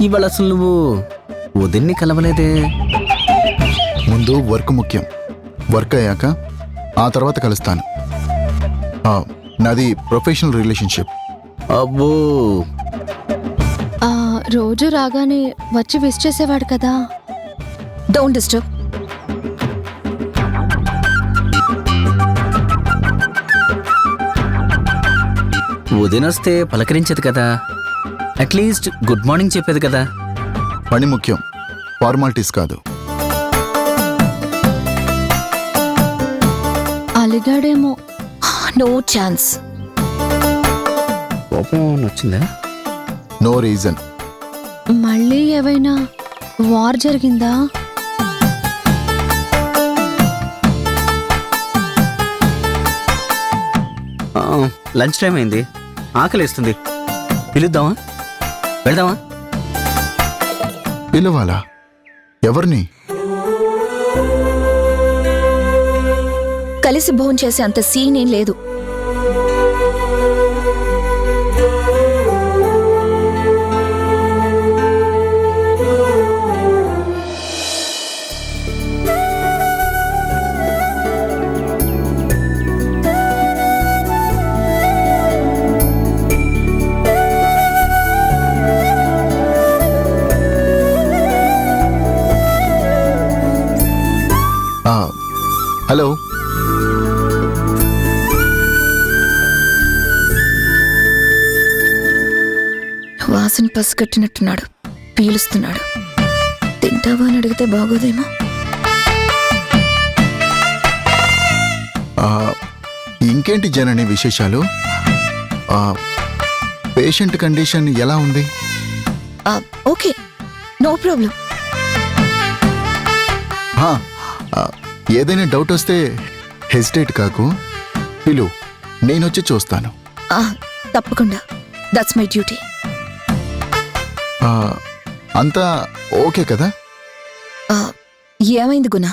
ఇవాళ అసలు నువ్వు వదిన్ని కలవలేదే. ముందు వర్క్ ముఖ్యం. వర్క్ అయ్యాక ఆ తర్వాత కలుస్తాను. నాది ప్రొఫెషనల్ రిలేషన్షిప్. అబ్బో, రోజు రాగానే వచ్చి విష్ చేసేవాడు కదా. Don't disturb. వదినొస్తే పలకరించదు కదా, అట్లీస్ట్ గుడ్ మార్నింగ్ చెప్పేది కదా. పని ముఖ్యం, ఫార్మాలిటీస్ కాదు. అలిగాడేమో. No chance. కోపం వచ్చిందా? No reason. మళ్ళీ ఏవైనా వార్ జరిగిందా? లంచ్ టైం అయింది, ఆకలిస్తుంది. పిలుద్దామా? వెళ్దామా? పిలవాలా? ఎవరిని? కలిసి భోజనం చేసే అంత సీన్ ఏం లేదు. హలో. వాసన పసిగట్టినట్టున్నాడు, పీలుస్తున్నాడు. తింటావా అని అడిగితే బాగోదేమో. ఇంకేంటి జనని విశేషాలు? పేషెంట్ కండిషన్ ఎలా ఉంది? Okay, no problem. ఏదైనా డౌట్ వస్తే హెసిటేట్ కాకు, పిలు, నేనొచ్చి చూస్తాను. తప్పకుండా, దట్స్ మై డ్యూటీ. అంతా ఓకే కదా? ఏమైంది గుణ?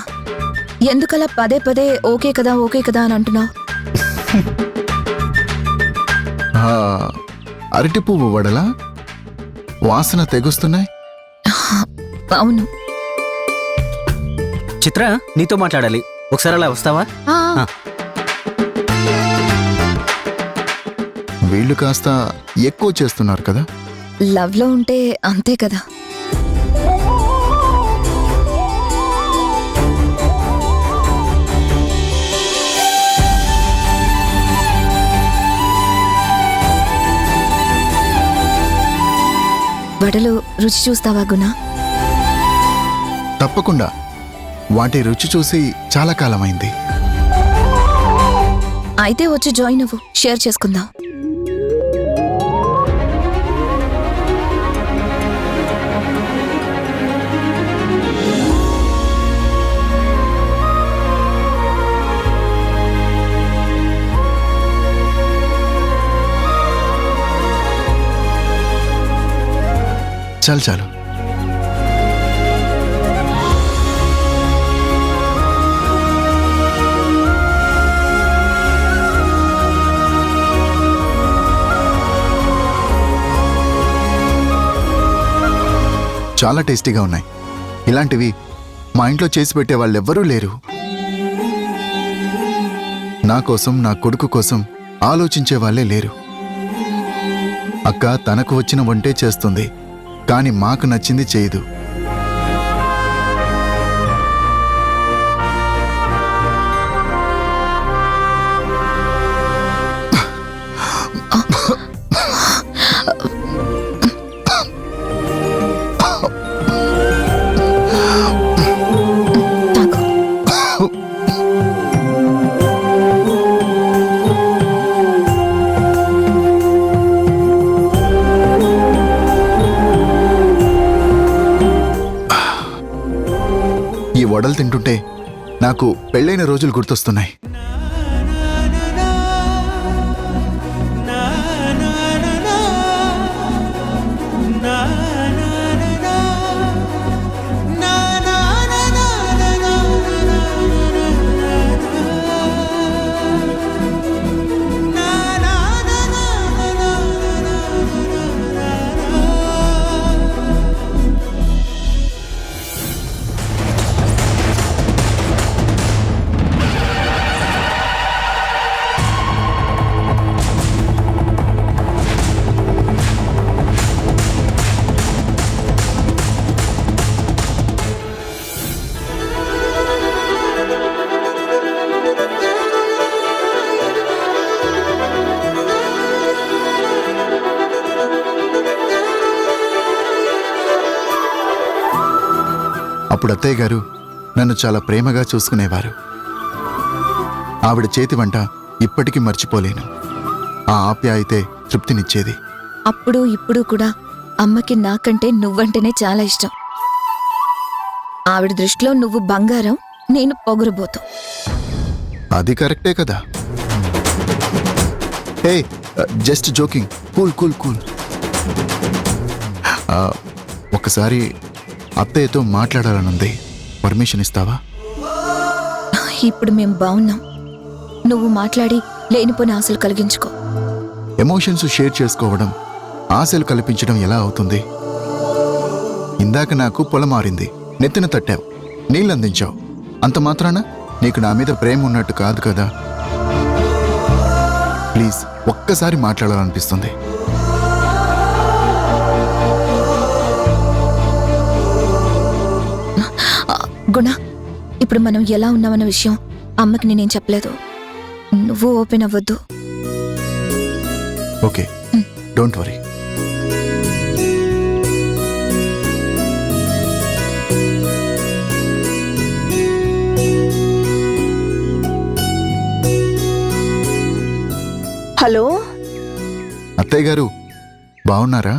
ఎందుకలా పదే పదే ఓకే కదా ఓకే కదా అని అంటున్నావు? అరటి పువ్వు వడలా వాసన తెగుస్తున్నాయి. అవును. చిత్ర, నీతో మాట్లాడాలి, ఒకసారి అలా వస్తావా? వీళ్ళు కాస్త ఎక్కువ చేస్తున్నారు కదా. లవ్ లో ఉంటే అంతే కదా. వడలు రుచి చూస్తావా గుణ? తప్పకుండా. వాటి రుచి చూసి చాలా కాలమైంది. అయితే వచ్చి జాయిన్ అవ్వు, షేర్ చేసుకుందాం. చాలు చాలు. చాలా టేస్టీగా ఉన్నాయి. ఇలాంటివి మా ఇంట్లో చేసి పెట్టే వాళ్ళెవ్వరూ లేరు. నా కోసం, నా కొడుకు కోసం ఆలోచించే వాళ్ళే లేరు. అక్క తనకు వచ్చిన వంటే చేస్తుంది, కానీ మాకు నచ్చింది చేయదు. ఈ వడలు తింటుంటే నాకు పెళ్ళైన రోజులు గుర్తొస్తున్నాయి. అప్పుడు అత్తయ్య గారు నన్ను చాలా ప్రేమగా చూసుకునేవారు. ఆవిడ చేతి వంట ఇప్పటికీ మర్చిపోలేను. ఆ ఆప్యాయతే తృప్తినిచ్చేది. అప్పుడు ఇప్పుడు కూడా అమ్మకి నాకంటే నువ్వంటేనే చాలా ఇష్టం. ఆవిడ దృష్టిలో నువ్వు బంగారం, నేను పొగరుబోతు. అది కరెక్టే కదా. Hey, just joking. Cool cool cool. ఒకసారి అత్తయ్యతో మాట్లాడాలనుంది. పర్మిషన్ ఇస్తావా? ఇప్పుడు మేం బావున్నాం. నువ్వు మాట్లాడి లేనిపోని ఆశలు కలిగించుకో. ఎమోషన్స్ షేర్ చేసుకోవడం ఆశలు కల్పించడం ఎలా అవుతుంది? ఇందాక నాకు పొల మారింది, నెత్తిన తట్టావు, నీళ్ళందించావు. అంత మాత్రాన నీకు నా మీద ప్రేమ ఉన్నట్టు కాదు కదా. ప్లీజ్ ఒక్కసారి మాట్లాడాలనిపిస్తుంది. గుణ, ఇప్పుడు మనం ఎలా ఉన్నామన్న విషయం అమ్మకి నేనేం చెప్పలేదు. నువ్వు ఓపెన్ అవ్వద్దు. Okay, don't worry. హలో అత్తయ్య గారు బాగున్నారా?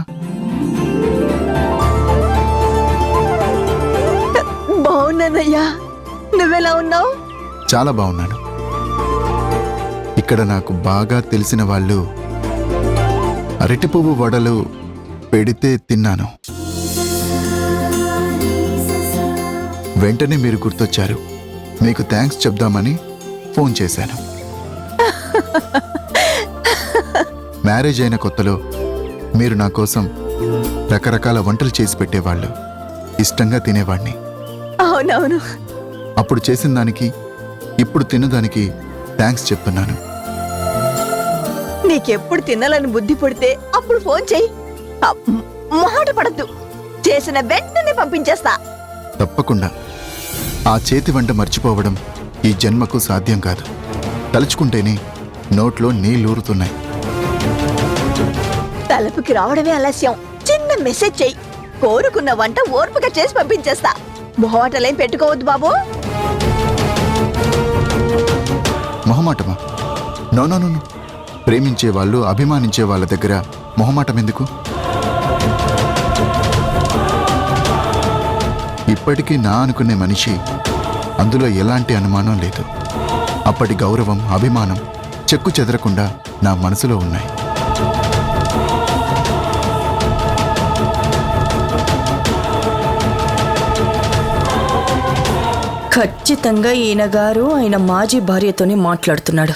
బాగున్నానయ్యా, నువ్వెలా ఉన్నావు? చాలా బాగున్నాను. ఇక్కడ నాకు బాగా తెలిసిన వాళ్ళు అరటి పువ్వు వడలు పెడితే తిన్నాను. వెంటనే మీరు గుర్తొచ్చారు. మీకు థ్యాంక్స్ చెప్దామని ఫోన్ చేశాను. మ్యారేజ్ అయిన కొత్తలో మీరు నా కోసం రకరకాల వంటలు చేసి పెట్టేవాళ్ళు. ఇష్టంగా తినేవాణ్ణి. అవునవును. అప్పుడు చేసిన దానికి ఇప్పుడు తిన్నదానికి థ్యాంక్స్ చెప్తున్నాను. నీకెప్పుడు తినాలని బుద్ధి పుడితే అప్పుడు ఫోన్ చెయ్యి. మొహాట పడద్దు, చేసిన వెంటనే పంపించేస్తా. తప్పకుండా. ఆ చేతి వంట మర్చిపోవడం ఈ జన్మకు సాధ్యం కాదు. తలుచుకుంటేనే నోట్లో నీళ్లూరుతున్నాయి. తలుపుకి రావడమే ఆలస్యం. చిన్న మెసేజ్ చెయ్యి, కోరుకున్న వంట ఓర్పుగా చేసి పంపించేస్తా. మొహమాటలేం పెట్టుకోవద్దు బాబు. మొహమాటమా? No no no. ప్రేమించే వాళ్ళు, అభిమానించే వాళ్ళ దగ్గర మొహమాటం ఎందుకు? ఇప్పటికీ నా అనుకునే మనిషి, అందులో ఎలాంటి అనుమానం లేదు. అప్పటి గౌరవం, అభిమానం చెక్కు చెదరకుండా నా మనసులో ఉన్నాయి. ఖచ్చితంగా ఈయన గారు ఆయన మాజీ భార్యతోనే మాట్లాడుతున్నాడు.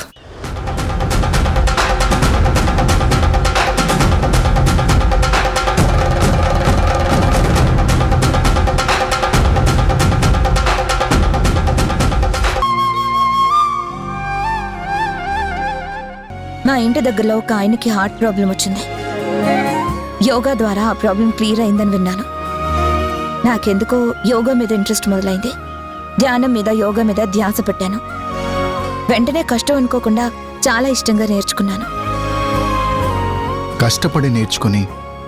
మా ఇంటి దగ్గరలో ఒక ఆయనకి హార్ట్ ప్రాబ్లం వచ్చింది. యోగా ద్వారా ఆ ప్రాబ్లం క్లియర్ అయిందని విన్నాను. నాకెందుకో యోగా మీద ఇంట్రెస్ట్ మొదలైంది. ధ్యానం మీద, యోగా మీద ధ్యాస పెట్టాను. వెంటనే కష్టం అనుకోకుండా చాలా ఇష్టంగా నేర్చుకున్నాను. కష్టపడి నేర్చుకుని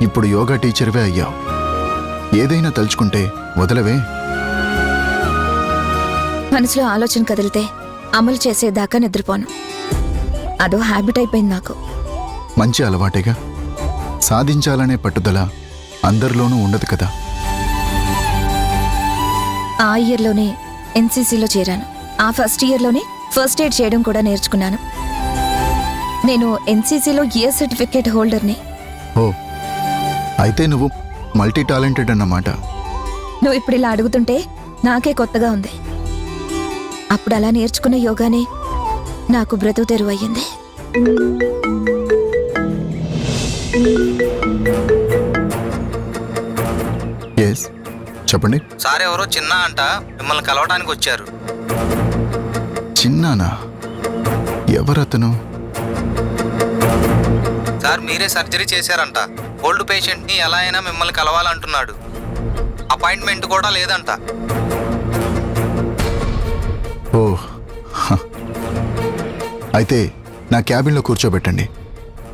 ఇప్పుడు యోగా టీచర్వే అయ్యావు. ఏదైనా తలుచుకుంటే వదలవే. మనసులో ఆలోచన కదిలితే అమలు చేసేదాకా నిద్రపోను. అదో హ్యాబిట్ అయిపోయింది నాకు. మంచి అలవాటేగా. సాధించాలనే పట్టుదల అందరిలోనూ ఉండదు కదా. ఆ ఇయర్లోనే ఎన్సీసీలో చేరాను. ఆ ఫస్ట్ ఇయర్లోనే ఫస్ట్ ఎయిడ్ చేయడం కూడా నేర్చుకున్నాను. నేను ఎన్సీసీలో ఏ సర్టిఫికేట్ హోల్డర్ని. ఓ, అయితే నువ్వు మల్టీ టాలెంటెడ్ అన్నమాట. నువ్వు ఇప్పుడు ఇలా అడుగుతుంటే నాకే కొత్తగా ఉంది. అప్పుడు అలా నేర్చుకున్న యోగానే నాకు బ్రతుకు తెరువు అయ్యింది. ఎస్, చెప్పండి. సార్ ఎవరో చిన్న అంట మిమ్మల్ని కలవడానికి వచ్చారు. చిన్నానా? ఎవరతను? సార్ మీరే సర్జరీ చేశారంట. ఓల్డ్ పేషెంట్ని ఎలా అయినా మిమ్మల్ని కలవాలంటున్నాడు. అపాయింట్మెంట్ కూడా లేదంట. ఓ, హ. అయితే నా క్యాబిన్లో కూర్చోబెట్టండి,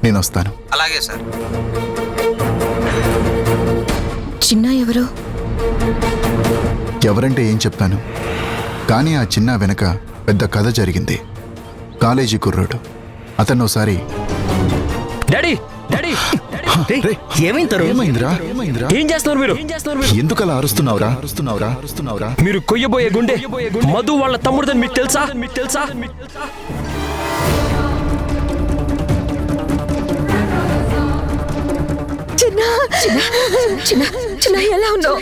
నేను వస్తాను. అలాగే సార్. చిన్న ఎవరు? ఎవరంటే ఏం చెప్తాను, కానీ ఆ చిన్న వెనక పెద్ద కథ జరిగింది. కాలేజీ కుర్రోడు అతను ఒకసారి డాడీ డాడీ రేయ్, ఏమైందిరా? ఏం చేస్తున్నారు మీరు? ఎందుకలా అరుస్తున్నావురా? మీరు కొయ్యబోయే గుండె మధు వాళ్ళ తమ్ముడుదని మీకు తెలుసా? చిన్న చిన్న చిన్న చిన్న ఎలా ఉన్నావు?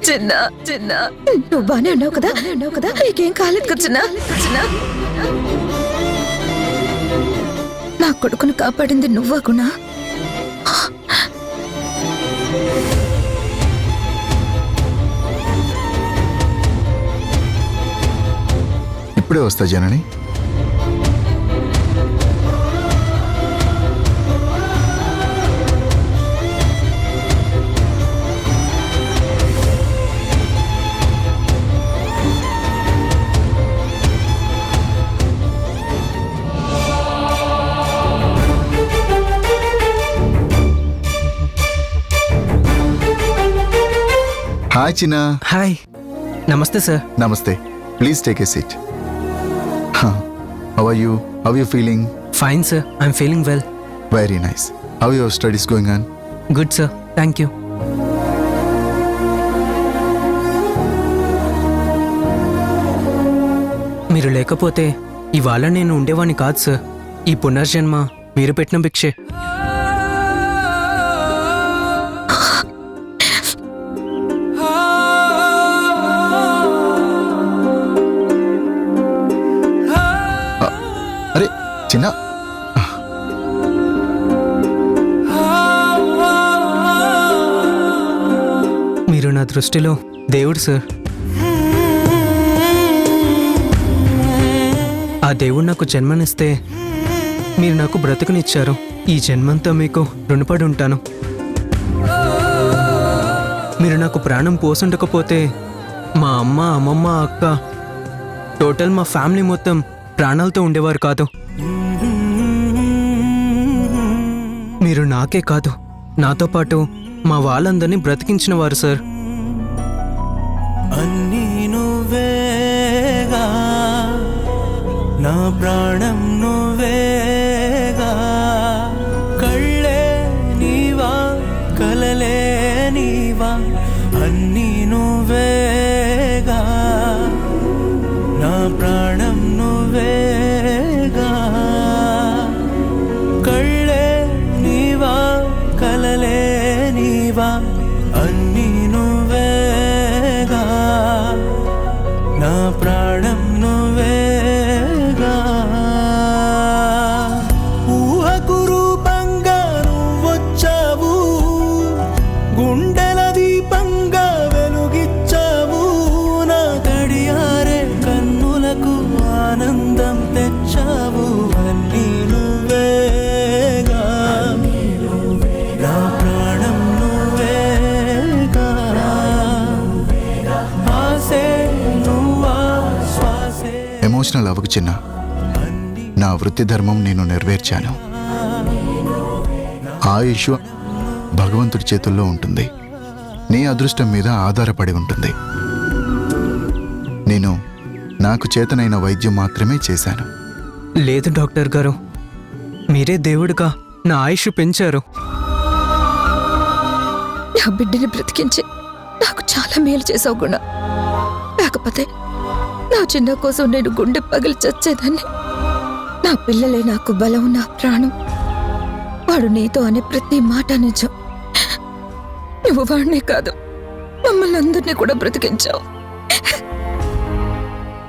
చిన్న చిన్న నువ్వు బానే ఉన్నావు కదా? నీకేం కాలేదు కదా చిన్న? నా కొడుకును కాపాడింది నువ్వా గుణ? ఇప్పుడే వస్తా జనని. హాయ్ చిన్న. హాయ్, నమస్తే సార్. నమస్తే. Please take a seat. How are you? How you feeling? Fine sir, I'm feeling well. Very nice. How your studies going on? Good sir, thank you. మీరు లేకపోతే ఇవాళ నేను ఉండేవాడిని కాదు సార్. ఈ పునర్జన్మ మీరు పెట్టిన భిక్షే. అరే చిన్న, మీరు నా దృష్టిలో దేవుడు సార్. ఆ దేవుడు నాకు జన్మనిస్తే మీరు నాకు బ్రతుకునిచ్చారు. ఈ జన్మంతా మీకు రుణపడి ఉంటాను. మీరు నాకు ప్రాణం పోసుండకపోతే మా అమ్మ, అమ్మమ్మ, అక్క, టోటల్ మా ఫ్యామిలీ మొత్తం ప్రాణాలతో ఉండేవారు కాదు. మీరు నాకే కాదు, నాతో పాటు మా వాళ్ళందరినీ బ్రతికించిన వారు సార్. అన్నీ నువ్వేగా, నా ప్రాణం నువ్వేగా, కళ్ళే నీవా, కలలే నీవా, అన్నీ నువ్వేగా, నా ప్రాణం నువ్వేగా, కళ్ళే నీవా, కలలే నీవా, అన్నీ నువ్వేగా, నా ప్రాణం నువ్వేగా. ఊహకు రూపంగా నువ్వొచ్చావు, గుండెల దీపంగా వెలుగిచ్చావు, నా గడియారే కన్నులకు ఆనందం తెచ్చావు, అన్నీ నువ్వేగా, నా ప్రాణం నువ్వేగా, ఆసే నువ్వా, శ్వాసే. ఎమోషనల్ అవ్వకు చిన్న. నా వృత్తి ధర్మం నేను నెరవేర్చాను. ఆయుష్ భగవంతుడి చేతుల్లో ఉంటుంది. నీ అదృష్టం మీద ఆధారపడి ఉంటుంది. నేను నాకు చేతనైన వైద్యం మాత్రమే చేశాను. లేదు డాక్టర్ గారు, మీరే దేవుడుగా నా ఆయుష్ పెంచారు. నా బిడ్డని బ్రతికించి నాకు చాలా మేలు చేసావు గుణ. లేకపోతే నా చిన్న కోసం నేను గుండె పగిలి చచ్చేదాన్ని. నా పిల్లలే నాకు బలం, నా ప్రాణం. వాడు నీతో అనే ప్రతి మాట నిజం. నువ్వు వాడినే కాదు, మమ్మల్ని అందరినీ కూడా బ్రతికించావు.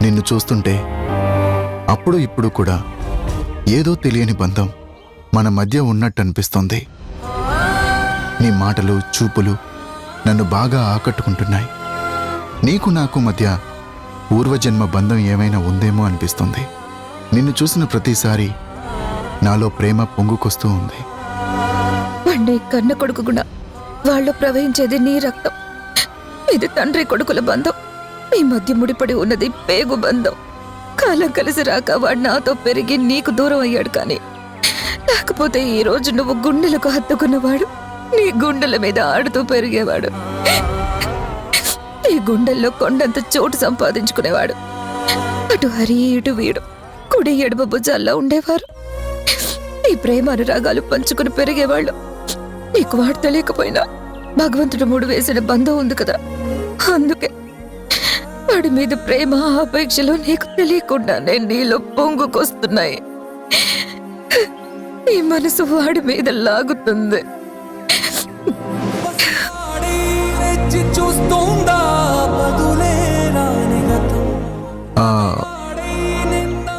నిన్ను చూస్తుంటే అప్పుడు ఇప్పుడు కూడా ఏదో తెలియని బంధం మన మధ్య ఉన్నట్టు అనిపిస్తోంది. నీ మాటలు, చూపులు నన్ను బాగా ఆకట్టుకుంటున్నాయి. నీకు నాకు మధ్య పూర్వజన్మ బంధం ఏమైనా ఉందేమో అనిపిస్తుంది. నిన్ను చూసిన ప్రతిసారి నాలో ప్రేమ పొంగుకొస్తూ ఉంది. వాణ్ణి కన్న కొడుకు కూడా వాళ్ళు ప్రవహించేది నీ రక్తం. ఇది తండ్రి కొడుకుల బంధం. మీ మధ్య ముడిపడి ఉన్నది పేగు బంధం. కాలం కలిసి రాక వాడు నాతో పెరిగి నీకు దూరం అయ్యాడు. కానీ లేకపోతే ఈ రోజు నువ్వు గుండెలకు హత్తుకున్నవాడు నీ గుండెల మీద ఆడుతూ పెరిగేవాడు. నీ గుండెల్లో కొండంత చోటు సంపాదించుకునేవాడు. అటు హరి ఇటు వీడు కుడి ఎడమ భుజాల్లో ఉండేవారు. నీ ప్రేమ అనురాగాలు పంచుకుని పెరిగేవాళ్ళు. నీకు వాడు తెలియకపోయినా భగవంతుడు మూడు వేసిన బంధం ఉంది కదా, అందుకే వాడి మీద ప్రేమ ఆపేక్షలు నీకు తెలియకుండానే నీలో పొంగుకొస్తున్నాయి. నీ మనసు వాడి మీద లాగుతుంది. రెచ్చి చూస్తుందా బదులే రాని గతం. ఆ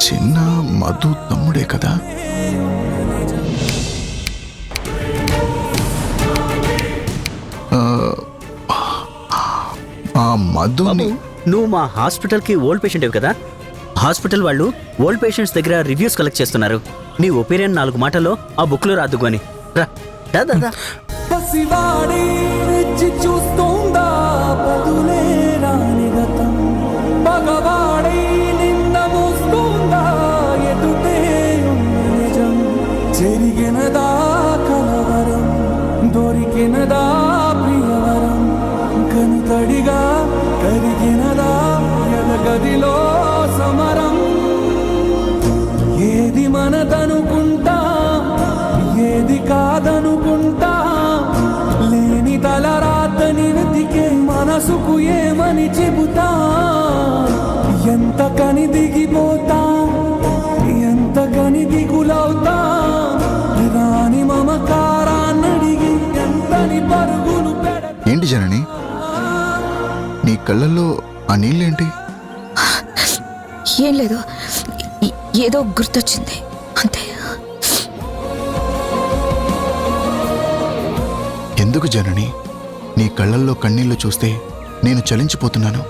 చిన్న మధు తమ్ముడే కదా? ఆ మధుని నువ్వు మా హాస్పిటల్కి ఓల్డ్ పేషెంట్ కదా? హాస్పిటల్ వాళ్ళు ఓల్డ్ పేషెంట్స్ దగ్గర రివ్యూస్ కలెక్ట్ చేస్తున్నారు. నీ ఒపీనియన్ 4 మాటల్లో ఆ బుక్లో రాదుకొని రా. పసివాడి రెచ్చి చూస్తుందా బదులే రాని గతం. మగవాడి నిన్న మోస్తుందా ఎదుటే ఉన్న నిజం. జరిగినదా కలవరం, దొరికినదా ప్రియవరం. కనుతడిగా కరిగినదా ఎదగదిలో సమరం. ఏది మనదనుకుంటా, ఏది కాదనుకుంటా. లేని తలరాతని వెతికే మనసుకు ఏమని చెబుతా. ఎంత కని దిగిపోతా, ఎంత కని దిగులవుతా. రాని మమకారాన్నడిగి ఎంతని పరుగులు పెడతా. ఏంటి జనని, నీ కళ్ళల్లో ఆ నీళ్ళేంటి? ఏం లేదు, ఏదో గుర్తొచ్చింది అంతే. ఎందుకు జనని నీ కళ్ళల్లో కన్నీళ్లు చూస్తే నేను చలించిపోతున్నాను.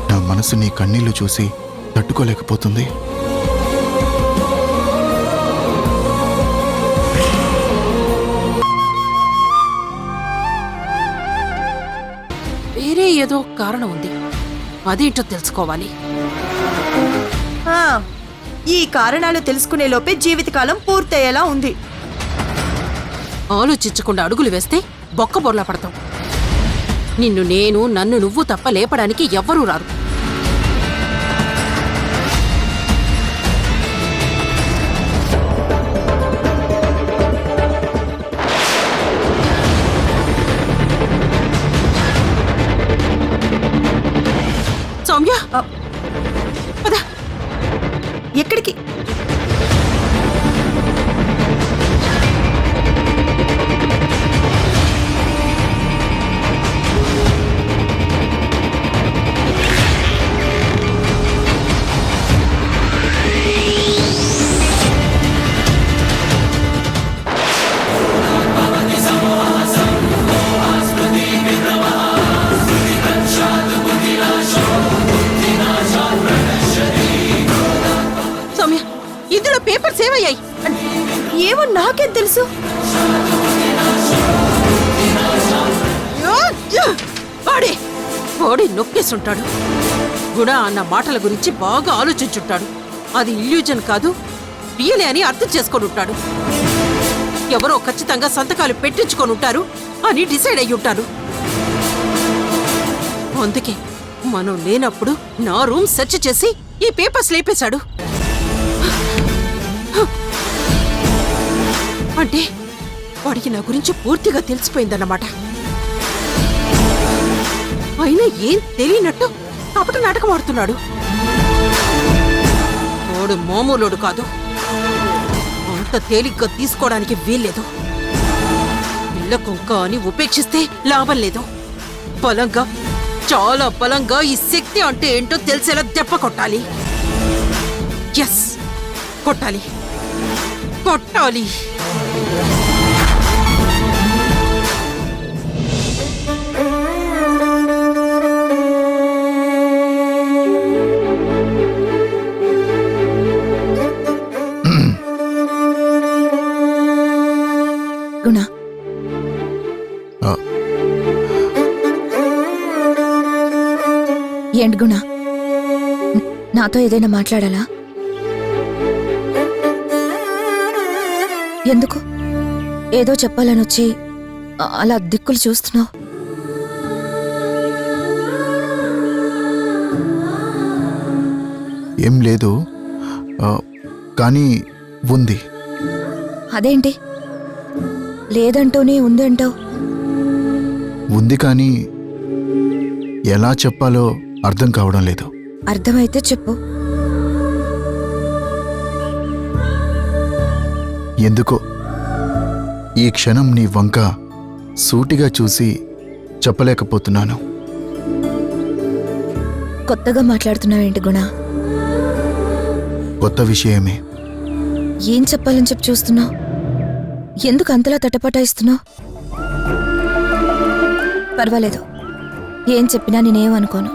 నా మనసు నీ కన్నీళ్లు చూసి తట్టుకోలేకపోతుంది. వేరే ఏదో కారణం ఉంది, అదేంటో తెలుసుకోవాలి. ఈ కారణాలు తెలుసుకునే లోపే జీవితకాలం పూర్తయ్యేలా ఉంది. ఆలోచించకుండా అడుగులు వేస్తే బొక్క బొర్లా పడతాం. నిన్ను నేను, నన్ను నువ్వు తప్ప లేపడానికి ఎవ్వరూ రారు. సౌమ్య, పద. ఎక్కడికి? సౌమ్య, ఇందులో పేపర్స్ ఏమయ్యాయి? ఏమో నాకేం తెలుసు. వాడే వాడే నొక్కేసుంటాడు. గుణ అన్న మాటల గురించి బాగా ఆలోచించుంటాడు. అది ఇల్యూజన్ కాదు, రియలే అని అర్థం చేసుకొని ఉంటాడు. ఎవరో ఖచ్చితంగా సంతకాలు పెట్టించుకొని ఉంటారు అని డిసైడ్ అయ్యి ఉంటారు. అందుకే మనం లేనప్పుడు నా రూమ్ సెర్చ్ చేసి ఈ పేపర్స్ లేపేశాడు. అంటే వాడికి నా గురించి పూర్తిగా తెలిసిపోయిందన్నమాట. అయినా ఏం తెలియనట్టు కపట నాటకం ఆడుతున్నాడు. వాడు మామూలోడు కాదు, అంత తేలిగ్గా తీసుకోవడానికి వీల్లేదు. పిల్ల కుక్క అని ఉపేక్షిస్తే లాభం లేదు. బలంగా, చాలా బలంగా ఈ శక్తి అంటే ఏంటో తెలిసేలా దెబ్బ కొట్టాలి. ఎస్, కొట్టాలి, కొట్టాలి. గుణ, ఆ, ఏంటి గుణ, నాతో ఏదైనా మాట్లాడాలా? ఎందుకు ఏదో చెప్పాలని వచ్చి అలా దిక్కులు చూస్తున్నావు? ఏం లేదు, కానీ ఉంది. అదేంటి లేదంటూనే ఉంది అంటావు? ఉంది కానీ ఎలా చెప్పాలో అర్థం కావడం లేదు. అర్థమైతే చెప్పు. ఎందుకో ఈ క్షణం నీ వంక సూటిగా చూసి చెప్పలేకపోతున్నాను. కొత్తగా మాట్లాడుతున్నావేంటి గుణ? కొత్త విషయమే. ఏం చెప్పాలని చెప్పి చూస్తున్నావు? ఎందుకు అంతలా తటపటాయిస్తున్నావు? పర్వాలేదు, ఏం చెప్పినా నేనేమనుకోను.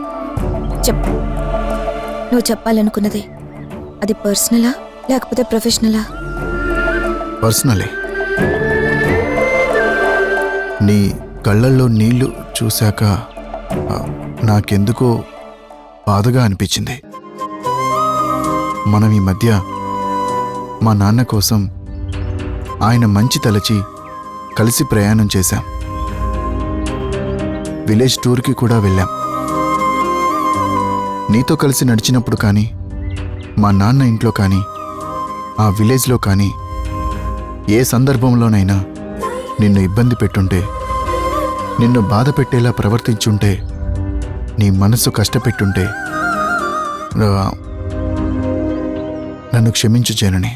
చెప్పు, నువ్వు చెప్పాలనుకున్నది అది పర్సనలా లేకపోతే ప్రొఫెషనలా? పర్సనలే. నీ కళ్ళల్లో నీళ్లు చూశాక నాకెందుకో బాధగా అనిపించింది. మనం ఈ మధ్య మా నాన్న కోసం ఆయన మంచి తలచి కలిసి ప్రయాణం చేశాం. విలేజ్ టూర్కి కూడా వెళ్ళాం. నీతో కలిసి నడిచినప్పుడు కానీ, మా నాన్న ఇంట్లో కానీ, ఆ విలేజ్లో కానీ ఏ సందర్భంలోనైనా నిన్ను ఇబ్బంది పెట్టుంటే, నిన్ను బాధ పెట్టేలా ప్రవర్తించుంటే, నీ మనసు కష్టపెట్టుంటే నన్ను క్షమించు జనని.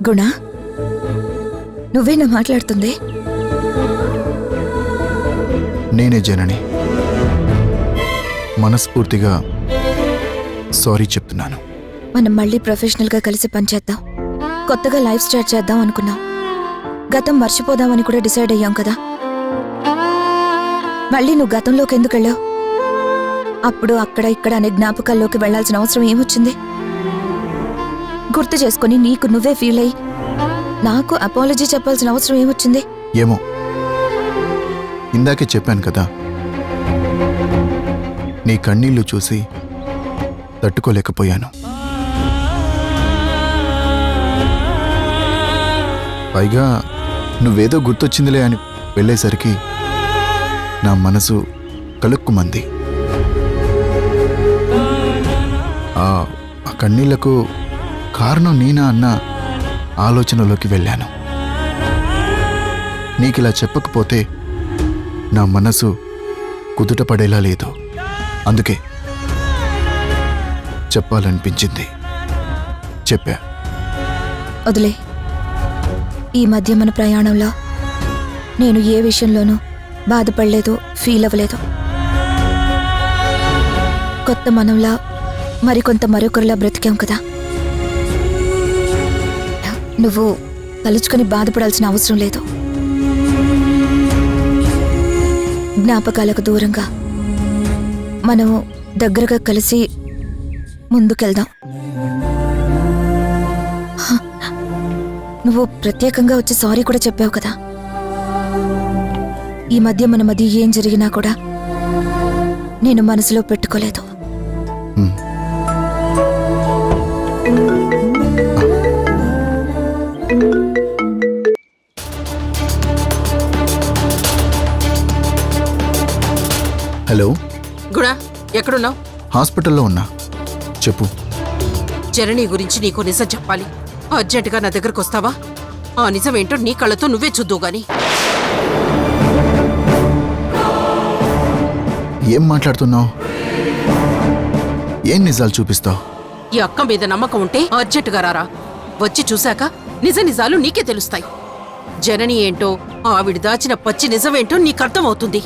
గుణ, నువ్వేనా మాట్లాడుతుంది? నేనే జనని. మనస్ఫూర్తిగా సారీ చెప్తున్నాను. మనం మళ్ళీ ప్రొఫెషనల్గా కలిసి పనిచేద్దాం. కొత్తగా లైఫ్ స్టార్ట్ చేద్దాం అనుకున్నాం. గతం మర్చిపోదామని కూడా డిసైడ్ అయ్యాం కదా. మళ్ళీ నువ్వు గతంలోకి ఎందుకు వెళ్ళావు? అప్పుడు అక్కడ ఇక్కడ అనే జ్ఞాపకాల్లోకి వెళ్లాల్సిన అవసరం ఏమొచ్చింది? గుర్తు చేసుకుని నీకు నువ్వే ఫీల్ అయ్యి నాకు అపాలజీ చెప్పాల్సిన అవసరం ఏమొచ్చింది? ఏమో, ఇందాకే చెప్పాను కదా, నీ కన్నీళ్లు చూసి తట్టుకోలేకపోయాను. పైగా నువ్వేదో గుర్తొచ్చిందిలే అని వెళ్ళేసరికి నా మనసు కలుక్కుమంది. ఆ కన్నీళ్లకు కారణం నేనా అన్న ఆలోచనలోకి వెళ్ళాను. నీకిలా చెప్పకపోతే నా మనసు కుదుట పడేలా లేదు. అందుకే చెప్పాలనిపించింది, చెప్పా. వదిలే. ఈ మధ్య మన ప్రయాణంలో నేను ఏ విషయంలోనూ బాధపడలేదు, ఫీల్ అవ్వలేదు. కొత్త మనంలా మరికొంత మరొకరిలా బ్రతికాం కదా. నువ్వు తలుచుకొని బాధపడాల్సిన అవసరం లేదు. జ్ఞాపకాలకు దూరంగా మనం దగ్గరగా కలిసి ముందుకెళ్దాం. నువ్వు ప్రత్యేకంగా వచ్చి సారీ కూడా చెప్పావు కదా. ఈ మధ్య మన మధ్య ఏం జరిగినా కూడా నేను మనసులో పెట్టుకోలేదు. హలో గుణ, ఎక్కడున్నావు? హాస్పిటల్లో ఉన్నా. చెప్పు. జనని గురించి నీకు నిజం చెప్పాలి. అర్జెంటుగా నా దగ్గరకు వస్తావా? ఆ నిజం ఏంటో నీ కళ్ళతో నువ్వే చూద్దువు గాని. ఏం మాట్లాడుతున్నావు? ఏం నిజాలు చూపిస్తావు? ఈ అక్క మీద నమ్మకం ఉంటే అర్జెంటుగా రారా. వచ్చి చూశాక నిజ నిజాలు నీకే తెలుస్తాయి. జనని ఏంటో, ఆవిడ దాచిన పచ్చి నిజమేంటో నీకు అర్థమవుతుంది.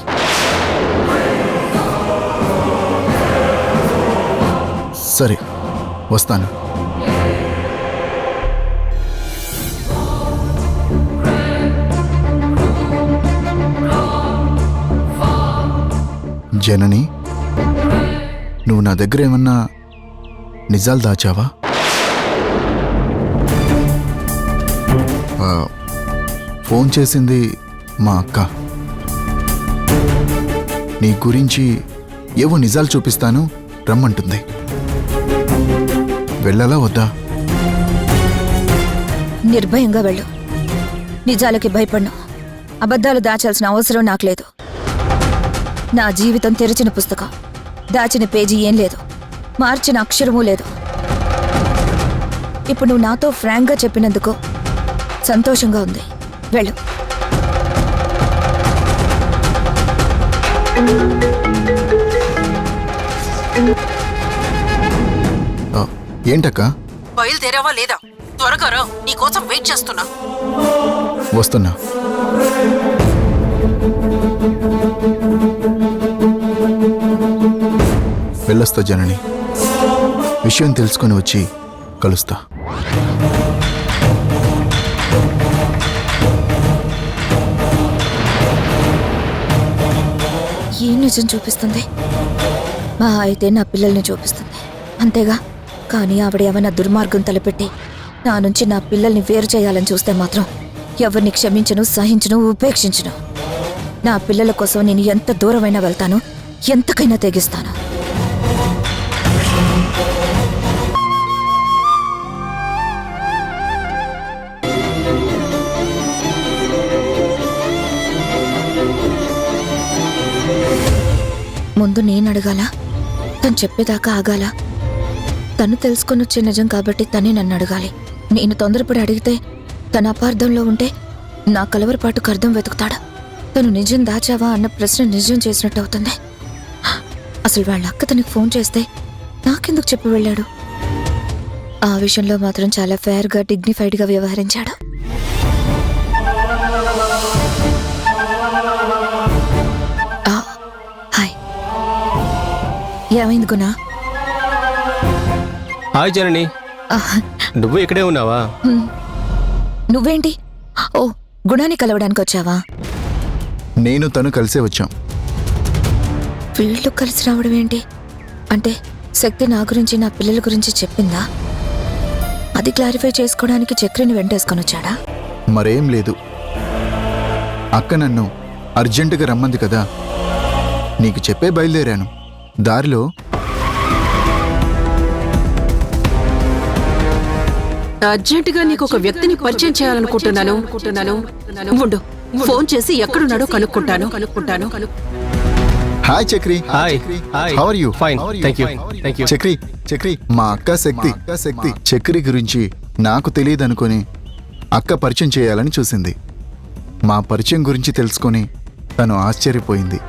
సరే, వస్తాను. జనని, నువ్వు నా దగ్గర ఏమన్నా నిజాలు దాచావా? ఫోన్ చేసింది మా అక్క. నీ గురించి ఏవో నిజాలు చూపిస్తాను రమ్మంటుంది. వెళ్ళాలా వద్దా? నిర్భయంగా వెళ్ళు. నిజాలకి భయపడ్ను. అబద్ధాలు దాచాల్సిన అవసరం నాకు లేదు. నా జీవితం తెరిచిన పుస్తకం. దాచిన పేజీ ఏం లేదు, మార్చిన అక్షరమూ లేదు. ఇప్పుడు నువ్వు నాతో ఫ్రాంక్గా చెప్పినందుకు సంతోషంగా ఉంది. వెళ్ళు. ఏంటక్క? బయలుదేరావా లేదా? త్వరగా రా, నీకోసం వెయిట్ చేస్తున్నా. వస్తున్నా. వెళ్ళొస్తా జనని. విషయం తెలుసుకొని వచ్చి కలుస్తా. ఏం నిజం చూపిస్తుంది? మా అయితే నా పిల్లల్ని చూపిస్తుంది, అంతేగా. కానీ ఆవిడ ఏమైనా దుర్మార్గం తలపెట్టి నా నుంచి నా పిల్లల్ని వేరు చేయాలని చూస్తే మాత్రం ఎవరిని క్షమించను, సహించను, ఉపేక్షించను. నా పిల్లల కోసం నేను ఎంత దూరమైనా వెళ్తాను, ఎంతకైనా తెగిస్తాను. ముందు నేను అడగాల, తను చెప్పేదాకా ఆగాల? తను తెలుసుకొని వచ్చే నిజం కాబట్టి తనే నన్ను అడగాలి. నేను తొందరపడి అడిగితే తన అపార్థంలో ఉంటే నా కలవరపాటుకు అర్థం వెతుకుతాడా? తను నిజం దాచావా అన్న ప్రశ్న నిజం చేసినట్టు అవుతుంది. అసలు వాళ్ళ అక్క తనకి ఫోన్ చేస్తే నాకెందుకు చెప్పి వెళ్ళాడు? ఆ విషయంలో మాత్రం చాలా ఫేర్గా, డిగ్నిఫైడ్గా వ్యవహరించాడు. హాయ్, ఏమైంది గుణ? హాయ్ జనని, నువ్వు ఇక్కడే ఉన్నావా? నువ్వేంటి? ఓ, గుణాన్ని కలవడానికి వచ్చావా? నేను తను కలిసే వచ్చాం. వీళ్ళు కలిసి రావడం ఏంటి? అంటే శక్తి నా గురించి, నా పిల్లల గురించి చెప్పిందా? అది క్లారిఫై చేసుకోవడానికి చక్రిని వెంటేసుకొని వచ్చాడా? మరేం లేదు. అక్క నన్ను అర్జెంటుగా రమ్మంది కదా, నీకు చెప్పే బయలుదేరాను. దారిలో అర్జెంటుగా నీకు ఒక వ్యక్తిని పరిచయం చేయాలనుకుంటున్నాను. ఉండు, ఫోన్ చేసి ఎక్కడున్నాడో కనుక్కుంటాను. Hi Chakri. Hi. How are you? Fine, thank you. Chakri, మా అక్క శక్తి చక్రి గురించి నాకు తెలియదనుకొని అక్క పరిచయం చేయాలని చూసింది. మా పరిచయం గురించి తెలుసుకొని తను ఆశ్చర్యపోయింది.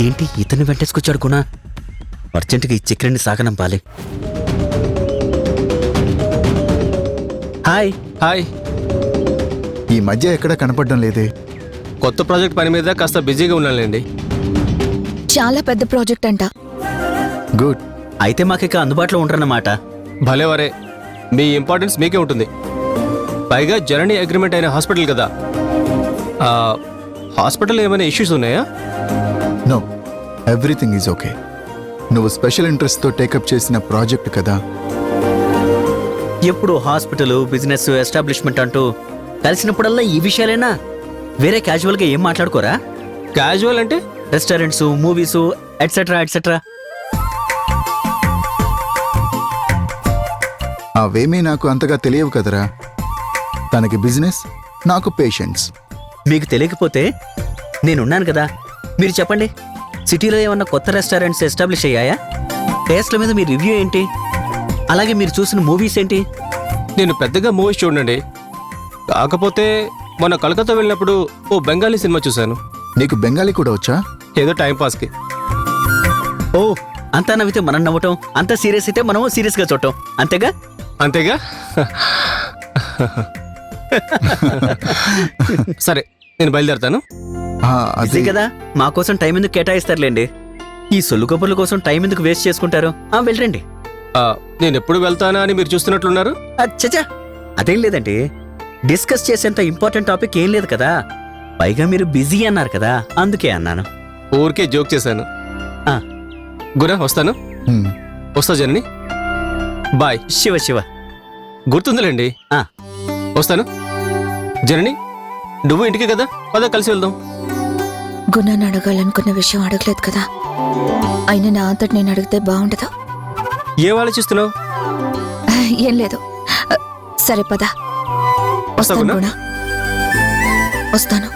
ఏంటి ఇతన్ని వెంటేసుకొచ్చాడు గుణ? అర్జెంటుగా ఈ చక్రాన్ని సాగనంపాలి. హాయ్. ఈ మధ్య ఎక్కడా కనపడడం లేదే. కొత్త ప్రాజెక్ట్ పని మీద కాస్త బిజీగా ఉన్నానులేండి. చాలా పెద్ద ప్రాజెక్ట్ అంట. గుడ్. అయితే మాకిక అందుబాటులో ఉండరన్నమాట. భలేవరే, మీ ఇంపార్టెన్స్ మీకే ఉంటుంది. పైగా జనని అగ్రిమెంట్ అయిన హాస్పిటల్ కదా. హాస్పిటల్ ఏమైనా ఇష్యూస్ ఉన్నాయా? No, everything is okay. నువ్వు స్పెషల్ ఇంట్రెస్ట్తో టేకప్ చేసిన ప్రాజెక్ట్ కదా. ఎప్పుడు హాస్పిటల్, బిజినెస్, ఎస్టాబ్లిష్మెంట్ అంటూ కలిసినప్పుడల్లా ఈ విషయాలేనా? వేరే క్యాజువల్గా ఏం మాట్లాడుకోరా? క్యాజువల్ అంటే రెస్టారెంట్స్, మూవీస్, ఎట్సెట్రా. అవేమీ నాకు అంతగా తెలియవు కదరా. తనకి బిజినెస్, నాకు పేషెంట్స్. మీకు తెలియకపోతే నేనున్నాను కదా. మీరు చెప్పండి, సిటీలో ఏమన్నా కొత్త రెస్టారెంట్స్ ఎస్టాబ్లిష్ అయ్యాయా? టేస్ట్ల మీద మీ రివ్యూ ఏంటి? అలాగే మీరు చూసిన మూవీస్ ఏంటి? నేను పెద్దగా మూవీస్ చూడండి. కాకపోతే మొన్న కలకత్తా వెళ్ళినప్పుడు ఓ బెంగాలీ సినిమా చూశాను. నీకు బెంగాలీ కూడా వచ్చా? ఏదో టైంపాస్కి. ఓ, అంతా నవ్వితే మనం నవ్వటం, అంత సీరియస్ అయితే మనం సీరియస్గా చూడటం, అంతేగా? సరే, నేను బయలుదేరుతాను. అదే కదా, మా కోసం టైం ఎందుకు కేటాయిస్తారులేండి. ఈ సొల్లు కబుర్ల కోసం టైం ఎందుకు వేస్ట్ చేసుకుంటారు? వెళ్ళండి. నేను ఎప్పుడు వెళ్తానా అని మీరు చూస్తున్నట్లున్నారు. చచ్చా, అదేం లేదండి. డిస్కస్ చేసేంత ఇంపార్టెంట్ టాపిక్ ఏం లేదు కదా. పైగా మీరు బిజీ అన్నారు కదా, అందుకే అన్నాను. ఊరికే జోక్ చేశాను. గుణ, వస్తాను. వస్తా జనని, బాయ్. శివ గుర్తుందిలేండి. వస్తాను జనని. నువ్వు ఇంటికి కదా, పద కలిసి వెళ్దాం. గుణాన్ని అడగాలనుకున్న విషయం అడగలేదు కదా. అయినా నా అంతటి నేను అడిగితే బాగుండదు. ఏం ఆలోచిస్తున్నావు? ఏం లేదు. సరే పద. వస్తాను గుణ? కూడా. వస్తాను.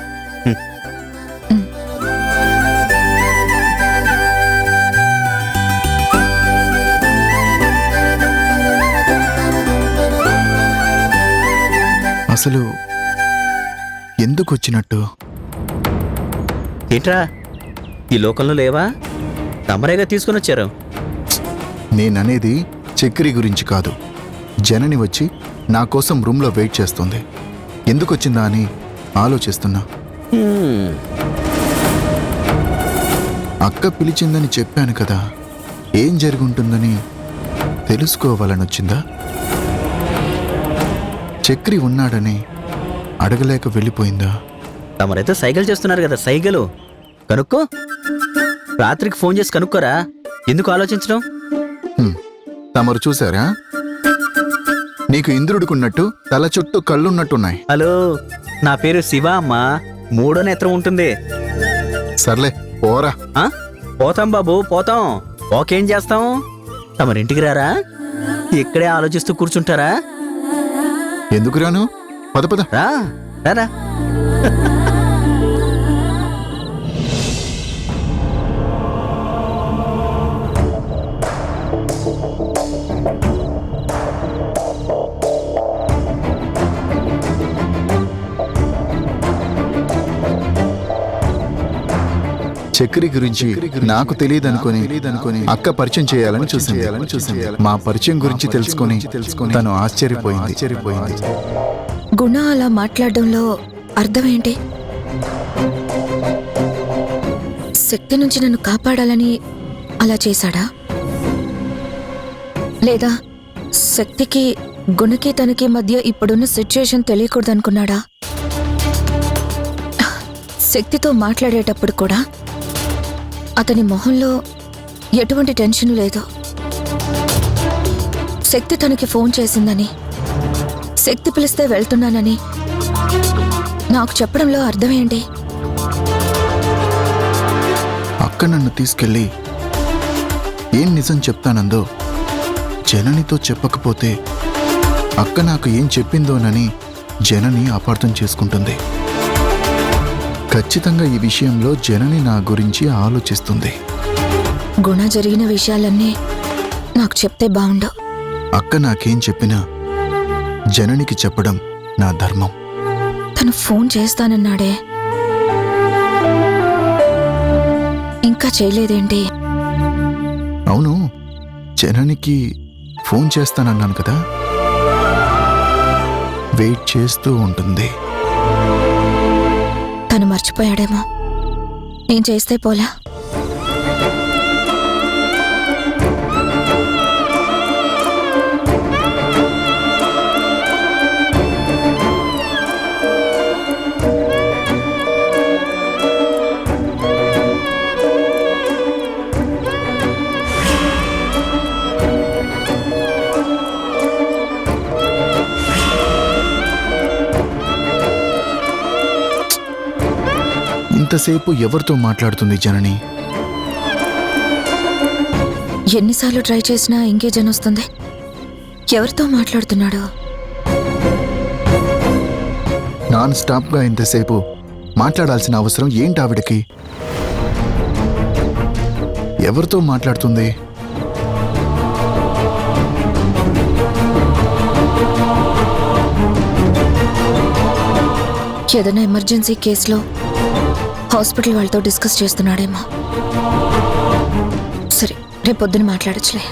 అసలు ఎందుకు వచ్చినట్టు? ఏంట్రా ఈ లోకంలో లేవా? తమరేగా తీసుకుని వచ్చారు. నేననేది చక్రి గురించి కాదు. జనని వచ్చి నా కోసం రూమ్లో వెయిట్ చేస్తుంది. ఎందుకు వచ్చిందా అని ఆలోచిస్తున్నా. అక్క పిలిచిందని చెప్పాను కదా, ఏం జరుగుంటుందని తెలుసుకోవాలని వచ్చిందా? చక్రి ఉన్నాడని అడగలేక వెళ్ళిపోయిందా? తమరైతే సైకిల్ చేస్తున్నారు కదా, సైకిల్ కనుక్కో. రాత్రికి ఫోన్ చేసి కనుక్కోరా, ఎందుకు ఆలోచించడం? తమరు చూసారా? నీకు ఇంద్రుడికున్నట్టు తల చుట్టూ కళ్ళున్నట్టున్నాయి. హలో, నా పేరు శివ అమ్మా, 3వ నేత్రం ఉంటుంది. సర్లే పోరా. పోతాం బాబు, పోతాం. ఓకేం చేస్తాం? తమరింటికి రారా? ఇక్కడే ఆలోచిస్తూ కూర్చుంటారా? ఎందుకు రాను? పద పద. రారా. చక్రి గురించి నాకు తెలియదనుకొని అక్క పరిచయం చేయాలని చూసింది. మా పరిచయం గురించి తెలుసుకొని తను ఆశ్చర్యపోయింది. గుణ అలా మాట్లాడడంలో అర్థం ఏంటి? శక్తి నుంచి నన్ను కాపాడాలని అలా చేశాడా? లేదా శక్తికి గుణకి తనకి మధ్య ఇప్పుడున్న సిచ్యుయేషన్ తెలియకూడదనుకున్నాడా? శక్తితో మాట్లాడేటప్పుడు కూడా అతని మొహంలో ఎటువంటి టెన్షన్ లేదు. శక్తి తనకి ఫోన్ చేసిందని, శక్తి పిలిస్తే వెళ్తున్నానని నాకు చెప్పడంలో అర్థమేంటి? అక్క నన్ను తీసుకెళ్ళి ఏం నిజం చెప్తానందో జననితో చెప్పకపోతే అక్క నాకు ఏం చెప్పిందోనని జనని అపార్థం చేసుకుంటుంది. ఖచ్చితంగా ఈ విషయంలో జనని నా గురించి ఆలోచిస్తుంది. గుణ జరిగిన విషయాలన్నీ నాకు చెప్తే బాగుండు. అక్క నాకేం చెప్పినా జననికి చెప్పడం నా ధర్మం. తను ఫోన్ చేస్తానన్నాడే, ఇంకా చేయలేదేంటి? అవును, జననికి ఫోన్ చేస్తానన్నాను కదా, వెయిట్ చేస్తూ ఉంటుంది. తను మర్చిపోయాడేమో. నేను చేస్తే పోలా? ఇంతసేపు ఎవరితో మాట్లాడుతుంది జనని? ఎన్నిసార్లు ట్రై చేసినా ఎంగేజ్ అని వస్తుంది. ఎవరితో మాట్లాడుతున్నాడు? నాన్ స్టాప్గా ఇంతసేపు మాట్లాడాల్సిన అవసరం ఏంటి ఆవిడకి? ఎవరితో మాట్లాడుతుంది? ఏదైనా ఎమర్జెన్సీ కేసులో హాస్పిటల్ వాళ్ళతో డిస్కస్ చేస్తున్నాడేమో. సరే, రేపు పొద్దున మాట్లాడచ్చులే.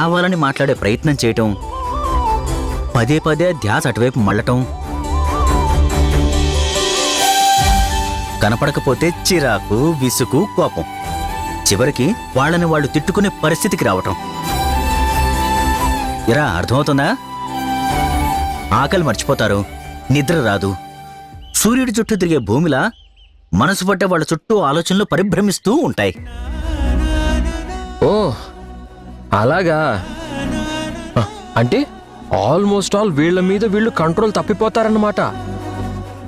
కావాలని మాట్లాడే ప్రయత్నం చేయటం, పదే పదే ధ్యాస అటువైపు మళ్ళటం, కనపడకపోతే చిరాకు, విసుగు, కోపం, చివరికి వాళ్ళని వాళ్ళు తిట్టుకునే పరిస్థితికి రావటం. ఇలా అర్థమవుతుందా? ఆకలి మర్చిపోతారు, నిద్ర రాదు, సూర్యుడి చుట్టూ తిరిగే భూమిలా మనసు పట్టే వాళ్ళ చుట్టూ ఆలోచనలు పరిభ్రమిస్తూ ఉంటాయి. ఓ అలాగా. అంటే ఆల్మోస్ట్ ఆల్ వీళ్ళ మీద వీళ్ళు కంట్రోల్ తప్పిపోతారన్నమాట.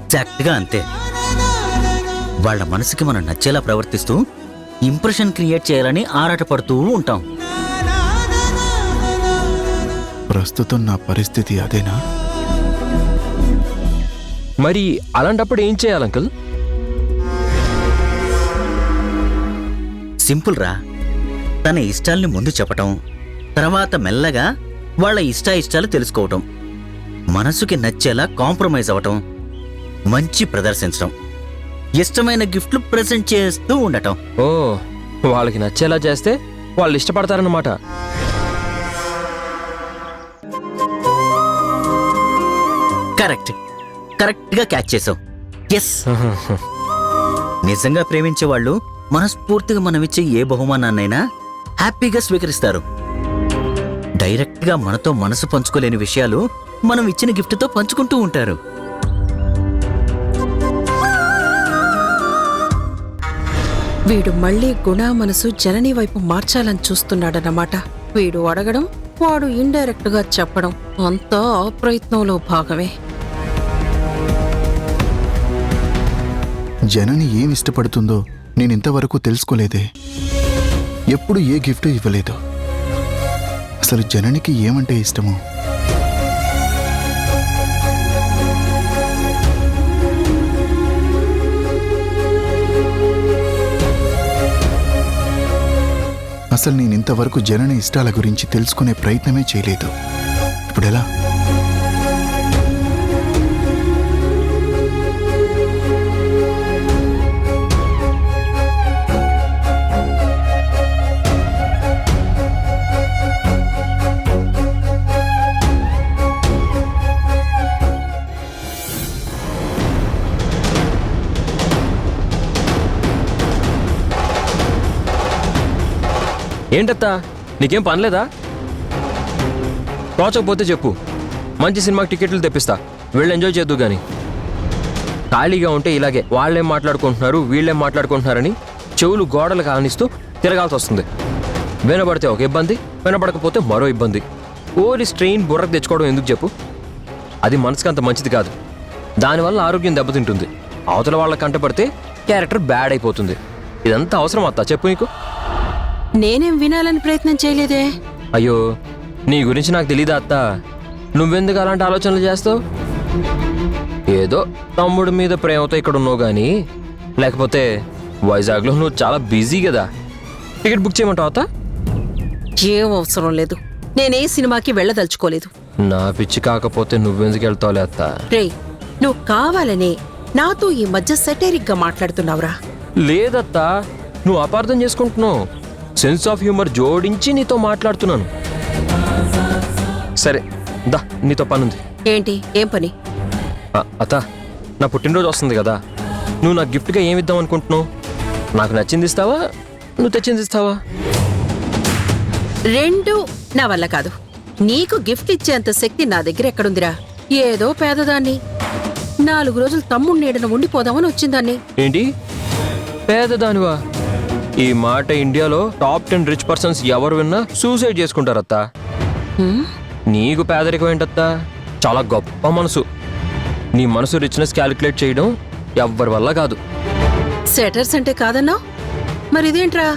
ఎగ్జాక్ట్గా అంతే. వాళ్ళ మనసుకి మనం నచ్చేలా ప్రవర్తిస్తూ ఇంప్రెషన్ క్రియేట్ చేయాలని ఆరాటపడుతూ ఉంటాం. ప్రస్తుతం నా పరిస్థితి అదేనా? మరి అలాంటప్పుడు ఏం చేయాలి అంకుల్? సింపుల్ రా. తన ఇష్టాల్ని ముందు చెప్పటం, తర్వాత మెల్లగా వాళ్ళ ఇష్టాయిష్టాలు తెలుసుకోవటం, మనసుకి నచ్చేలా కాంప్రమైజ్ అవ్వటం, మంచి ప్రదర్శించడం, ఇష్టమైన గిఫ్ట్లు ప్రెజెంట్ చేస్తూ ఉండటం. ఓ వాళ్ళకి నచ్చేలా చేస్తే వాళ్ళు ఇష్టపడతారన్నమాట. కరెక్ట్గా క్యాచ్ చేసావు. ఎస్. నిజంగా ప్రేమించే వాళ్ళు మనస్ఫూర్తిగా మనమిచ్చే ఏ బహుమానాన్నైనా హ్యాపీగా స్వీకరిస్తారు. డైరెక్ట్గా మనతో మనసు పంచుకోలేని విషయాలు మనం ఇచ్చిన గిఫ్ట్తో పంచుకుంటూ ఉంటారు. వీడు మళ్ళీ గుణ మనసు జనని వైపు మార్చాలని చూస్తున్నాడన్నమాట. వీడు అడగడం, వాడు ఇండైరెక్ట్ గా చెప్పడం, అంతా ఆ ప్రయత్నంలో భాగమే. జనని ఏం ఇష్టపడుతుందో నేనింతవరకు తెలుసుకోలేదే. ఎప్పుడు ఏ గిఫ్ట్ ఇవ్వలేదు. అసలు జననికి ఏమంటే ఇష్టమో? అసలు నేనింతవరకు జనని ఇష్టాల గురించి తెలుసుకునే ప్రయత్నమే చేయలేదు. ఇప్పుడెలా? ఏంటత్తా, నీకేం పనిలేదా? తోచకపోతే చెప్పు, మంచి సినిమాకి టికెట్లు తెప్పిస్తా, వెళ్ళి ఎంజాయ్ చేద్దు. గాని ఖాళీగా ఉంటే ఇలాగే వాళ్ళేం మాట్లాడుకుంటున్నారు వీళ్ళేం మాట్లాడుకుంటున్నారని చెవులు గోడలు కానిస్తూ తిరగాల్సి వస్తుంది. వినబడితే ఒక ఇబ్బంది, వినబడకపోతే మరో ఇబ్బంది. ఓరి స్ట్రెయిన్ బుర్రకు తెచ్చుకోవడం ఎందుకు చెప్పు? అది మనసుకు అంత మంచిది కాదు. దానివల్ల ఆరోగ్యం దెబ్బతింటుంది. అవతల వాళ్ళ కంటపడితే క్యారెక్టర్ బ్యాడ్ అయిపోతుంది. ఇదంతా అవసరం అత్తా చెప్పు నీకు? నేనేం వినాలని ప్రయత్నం చేయలేదే. అయ్యో, నీ గురించి నాకు తెలీదా అత్త? నువ్వెందుకు అలాంటి ఆలోచనలు చేస్తావు? ఏదో తమ్ముడి మీద ప్రేమతో ఇక్కడ ఉన్నావు కానీ, లేకపోతే వైజాగ్లో నువ్వు చాలా బిజీ కదా. టికెట్ బుక్ చేయమంటావు అత్త? ఏం అవసరం లేదు. నేనే సినిమాకి వెళ్ళదలుచుకోలేదు. నా పిచ్చి కాకపోతే నువ్వెందుకు వెళ్తావులే అత్త? రే, నువ్వు కావాలనే నాతో ఈ మధ్య సెటైరిక్ గా మాట్లాడుతున్నావురా. లేదత్తా, నువ్వు అపార్థం చేసుకుంటున్నావు. సెన్స్ ఆఫ్ హ్యూమర్ జోడించి నీతో మాట్లాడుతున్నాను. సరే దా, నీతో పనుంది. ఏంటి? ఏం పని? అత్త, నా పుట్టినరోజు వస్తుంది కదా, నువ్వు నాకు గిఫ్ట్గా ఏమి ఇద్దాం అనుకుంటున్నావు? నాకు నచ్చింది ఇస్తావా, నువ్వు తెచ్చింది ఇస్తావా? రెండు నా వల్ల కాదు. నీకు గిఫ్ట్ ఇచ్చేంత శక్తి నా దగ్గర ఎక్కడుందిరా? ఏదో పేదదాన్ని 4 రోజులు తమ్ముడు నీడన ఉండిపోదామని వచ్చిందాన్ని. ఏంటి పేదదానివా? ఈ మాట ఇండియాలో టాప్ 10 రిచ్ పర్సన్స్ ఎవరు విన్నా సూసైడ్ చేసుకుంటారత్తా. నీకు పేదరికం ఏంటత్తా? చాలా గొప్ప మనసు. నీ మనసు రిచ్నెస్ క్యాలిక్యులేట్ చేయడం ఎవ్వరి వల్ల కాదు. సెటర్స్ అంటే కాదన్నా, మరి ఇదేంట్రా?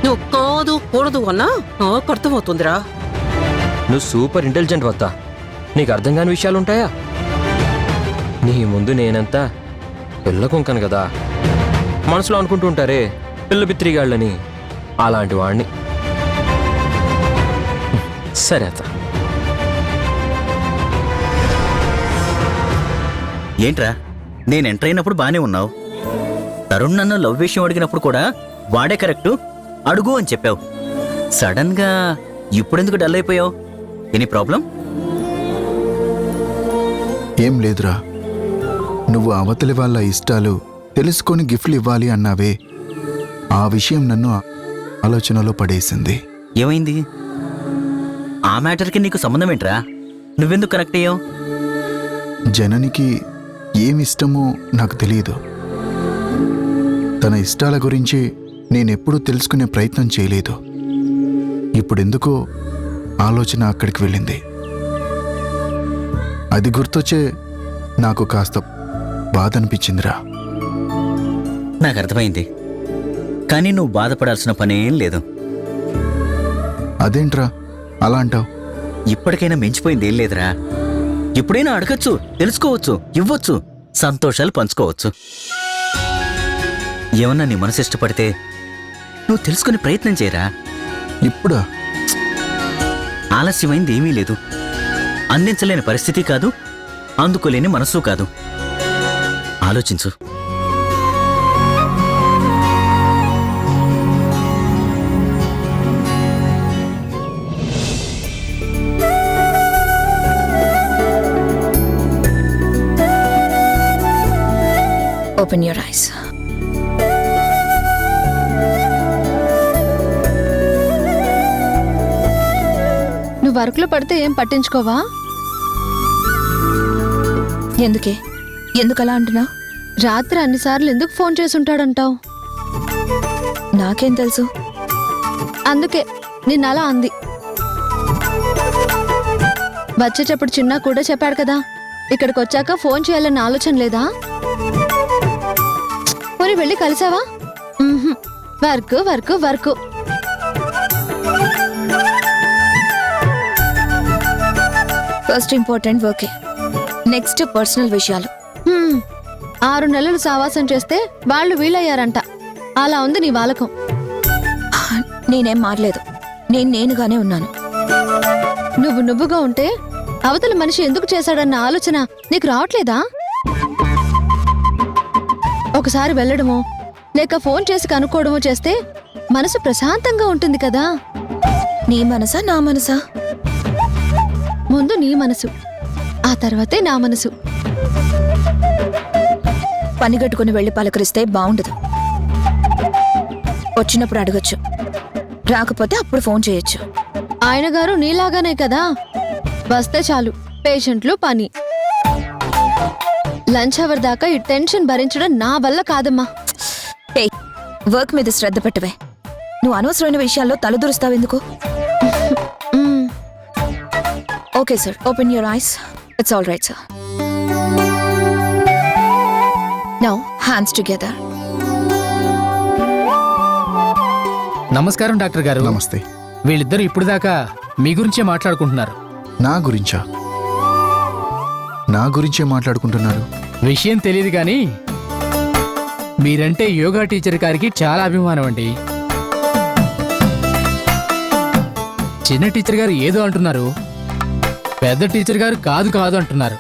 నువ్వు కాదు కూడదు అన్నా నాకు అర్థమవుతుందిరా. నువ్వు సూపర్ ఇంటెలిజెంట్ వత్తా. నీకు అర్థం కాని విషయాలు ఉంటాయా? నీ ముందు నేనంతా పిల్లకుంకను కదా. మనసులో అనుకుంటూ ఉంటారే పిల్ల బిత్తిరిగాళ్ళని, అలాంటి వాడిని. సరే అత్త. ఏంట్రా, నేను ఎంటర్ అయినప్పుడు బానే ఉన్నావు. తరుణ్ నన్ను లవ్ విషయం అడిగినప్పుడు కూడా వాడే కరెక్టు, అడుగు అని చెప్పావు. సడన్ గా ఇప్పుడెందుకు డల్ అయిపోయావు? Any problem? ఏం లేదురా, నువ్వు అవతలి వాళ్ళ ఇష్టాలు తెలుసుకొని గిఫ్ట్లు ఇవ్వాలి అన్నావే, ఆ విషయం నన్ను ఆలోచనలో పడేసింది. ఏమైంది? ఆ మ్యాటర్కి నీకు సంబంధం ఏంట్రా? నువ్వెందుకు కనెక్ట్ అయ్యావు? జననికి ఏమిష్టమో నాకు తెలియదు. తన ఇష్టాల గురించి నేనెప్పుడూ తెలుసుకునే ప్రయత్నం చేయలేదు. ఇప్పుడెందుకో ఆలోచన అక్కడికి వెళ్ళింది. అది గుర్తొచ్చే నాకు కాస్త బాధ అనిపించిందిరా. నాకు అర్థమైంది, కానీ నువ్వు బాధపడాల్సిన పనేం లేదు. అదేంట్రా అలా అంటావు? ఇప్పటికైనా మించిపోయింది ఏం లేదురా. ఎప్పుడైనా అడగచ్చు, తెలుసుకోవచ్చు, ఇవ్వచ్చు, సంతోషాలు పంచుకోవచ్చు. ఏమన్నా నీ మనసు ఇష్టపడితే నువ్వు తెలుసుకునే ప్రయత్నం చేయరా. ఇప్పుడా? ఆలస్యమైంది ఏమీ లేదు. అందించలేని పరిస్థితి కాదు, అందుకోలేని మనసు కాదు. ఆలోచించు. Open your eyes. నువ్వు వర్క్లో పడితే ఏం పట్టించుకోవా? ఎందుకలా అంటున్నావు? రాత్రి అన్నిసార్లు ఎందుకు ఫోన్ చేసి ఉంటాడంటావు? నాకేం తెలుసు? అందుకే నిన్నలా అంది. వచ్చేటప్పుడు చిన్న కూడా చెప్పాడు కదా, ఇక్కడికి వచ్చాక ఫోన్ చేయాలన్న ఆలోచన లేదా? పోనీ వెళ్ళి కలిసావా? Work work work. First important వర్కే, నెక్స్ట్ పర్సనల్ విషయాలు. 6 నెలలు సావాసం చేస్తే వాళ్ళు వీళ్ళయ్యారంట. అలా ఉంది నీ వాలకం. నేనేం మారలేదు, నేనుగానే ఉన్నాను. నువ్వు నువ్వుగా ఉంటే అవతల మనిషి ఎందుకు చేశాడన్న ఆలోచన నీకు రావట్లేదా? ఒకసారి వెళ్ళడమో లేక ఫోన్ చేసి కనుక్కోవడమో చేస్తే మనసు ప్రశాంతంగా ఉంటుంది కదా. నీ మనసా నా మనసా? ముందు నీ మనసు, ఆ తర్వాతే నా మనసు. పనిగట్టుకుని వెళ్ళి పలకరిస్తే బాగుండదు. వచ్చినప్పుడు అడగచ్చు, రాకపోతే అప్పుడు ఫోన్ చేయొచ్చు. ఆయన గారు నీలాగానే కదా, వస్తే చాలు పేషెంట్లు పని. లంచ్ అవర్ దాకా ఈ టెన్షన్ భరించడం నా వల్ల కాదమ్మా. వర్క్ మీద శ్రద్ధ పెట్టవే. నువ్వు అనవసరమైన విషయాల్లో తలదూరుస్తావెందుకు? Okay sir, open your eyes. It's all right sir. Now hands together. నమస్కారం డాక్టర్ గారు. నమస్తే. వీళ్ళిద్దరూ ఇప్పుడు దాకా మీ గురించే మాట్లాడుకుంటున్నారు. నా గురించా? నా గురించే మాట్లాడుకుంటున్నారు? విషయం తెలియదు కానీ మీరంటే యోగా టీచర్ గారికి చాలా అభిమానం అండి. చిన్న టీచర్ గారు ఏదో అంటున్నారు, పెద్ద టీచర్ గారు కాదు కాదు అంటున్నారు.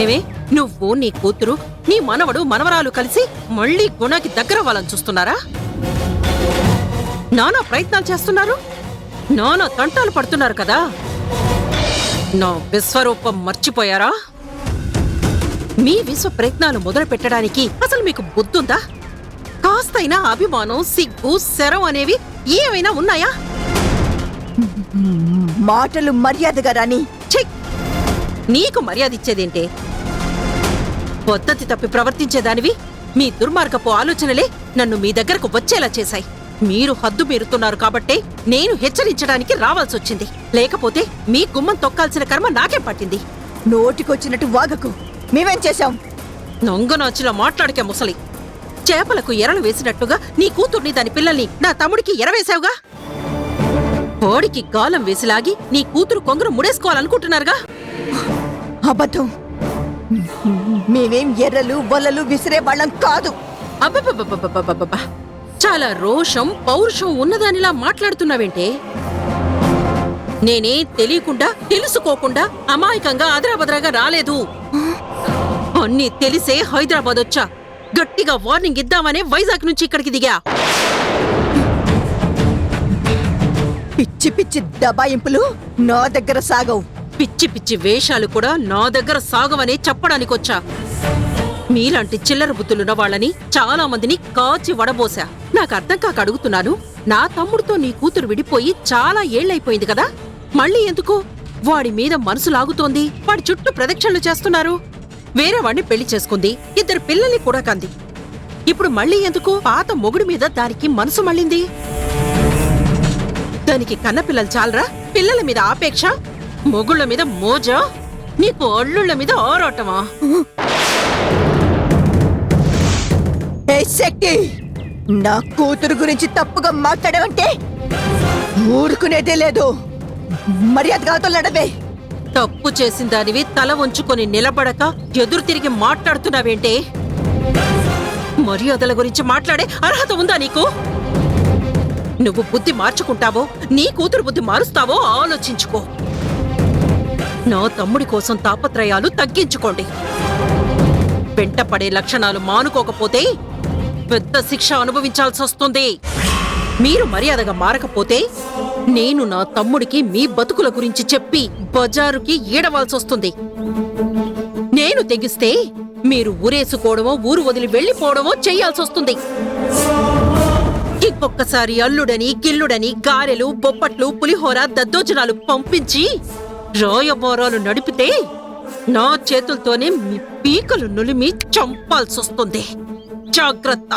ఏమే, నువ్వు నీ కూతురు నీ మనవడు మనవరాలు కలిసి మళ్ళీ గుణకి దగ్గర వాళ్ళని చూస్తున్నారా? నానా ప్రయత్నాలు చేస్తున్నారు, నానా తంటాలు పడుతున్నారు కదా. నా విశ్వరూపం మర్చిపోయారా? మీ విశ్వ ప్రయత్నాలు మొదలు పెట్టడానికి అసలు మీకు బుద్ధుందా? కాస్తైనా అభిమానం, సిగ్గు, శరం అనేవి ఏమైనా ఉన్నాయా? మాటలు మర్యాదగా రాని. నీకు మర్యాద ఇచ్చేదేంటే? పద్ధతి తప్పి ప్రవర్తించేదానివి. మీ దుర్మార్గపు ఆలోచనలే నన్ను మీ దగ్గరకు వచ్చేలా చేశాయి. మీరు హద్దు మీరుతున్నారు కాబట్టే నేను హెచ్చరించడానికి రావాల్సొచ్చింది. లేకపోతే మీ గుమ్మం తొక్కాల్సిన కర్మ నాకే పట్టింది. నోటికొచ్చినట్టు వాగకు. మేమేం చేశాం? నొంగనాచిలా మాట్లాడికే ముసలి. చేపలకు ఎరలు వేసినట్టుగా నీ కూతుర్ని దాని పిల్లల్ని నా తమ్ముడికి ఎరవేశావుగా. కోడికి గాలం వేసిలాగి నీ కూతురు కొంగురు ముడేసుకోవాలనుకుంటున్నారుగా. అబద్ధం. మేమేం ఎర్రలు బొల్లలు విసిరే వాళ్ళం కాదు. అబ్బబ్బబ్బబ్బబ్బబ్బబ్బ! చాలా రోషం పౌరుషం ఉన్నదానిలా మాట్లాడుతున్నావేంటే? నేనే తెలియకుండా తెలుసుకోకుండా అమాయకంగా ఆదరాబదరాగా రాలేదు. అన్నీ తెలిసే హైదరాబాద్ వచ్చా. గట్టిగా వార్నింగ్ ఇద్దామనే వైజాగ్ నుంచి ఇక్కడికి దిగా. పిచ్చి పిచ్చి దబాయింపులు నా దగ్గర సాగవు. పిచ్చి పిచ్చి వేషాలు కూడా నా దగ్గర సాగవనే చెప్పడానికొచ్చా. మీలాంటి చిల్లర బుద్ధులున్న వాళ్ళని చాలా మందిని కాచి వడబోసా. నాకు అర్థం కాక అడుగుతున్నాను, నా తమ్ముడితో నీ కూతురు విడిపోయి చాలా ఏళ్లైపోయింది కదా, మళ్ళీ ఎందుకు వాడి మీద మనసు లాగుతోంది? వాడి చుట్టూ ప్రదక్షిణలు చేస్తున్నారు. వేరే వాడిని పెళ్లి చేసుకుంది, 2 పిల్లల్ని కూడా కంది. ఇప్పుడు మళ్ళీ ఎందుకు పాత మొగుడి మీద దానికి మనసు మళ్ళింది? దానికి కన్నపిల్లలు చాలరా? పిల్లల మీద ఆపేక్ష, మొగుళ్ళ మీద మోజా, నీకు అల్లుళ్ళ మీద ఆరాటమా? శక్తి, నా కూతురు గురించి తప్పుగా మాట్లాడవంటే ఊరుకునేదే లేదు. మర్యాదగా నడవే. తప్పు చేసిన దానివి తల వంచుకొని నిలబడక ఎదురు తిరిగి మాట్లాడుతున్నావేంటే? మర్యాదల గురించి మాట్లాడే అర్హత ఉందా నీకు? నువ్వు బుద్ధి మార్చుకుంటావో నీ కూతురు బుద్ధి మారుస్తావో ఆలోచించుకో. నా తమ్ముడి కోసం తాపత్రయాలు తగ్గించుకోండి. వెంటపడే లక్షణాలు మానుకోకపోతే పెద్ద శిక్ష అనుభవించాల్సి వస్తుంది. మీరు మర్యాదగా మారకపోతే నేను నా తమ్ముడికి మీ బతుకుల గురించి చెప్పి బజారుకి ఈడవాల్సొస్తుంది. నేను తెగిస్తే మీరు ఊరేసుకోవడమో ఊరు వదిలి వెళ్లిపోవడమో చెయ్యాల్సొస్తుంది. ఇంకొక్కసారి అల్లుడని గిల్లుడని గారెలు బొప్పట్లు పులిహోర దద్దోజనాలు పంపించి రాయబారాలు నడిపితే నా చేతులతోనే మీ పీకలు నులిమి చంపాల్సొస్తుంది. జాగ్రత్త.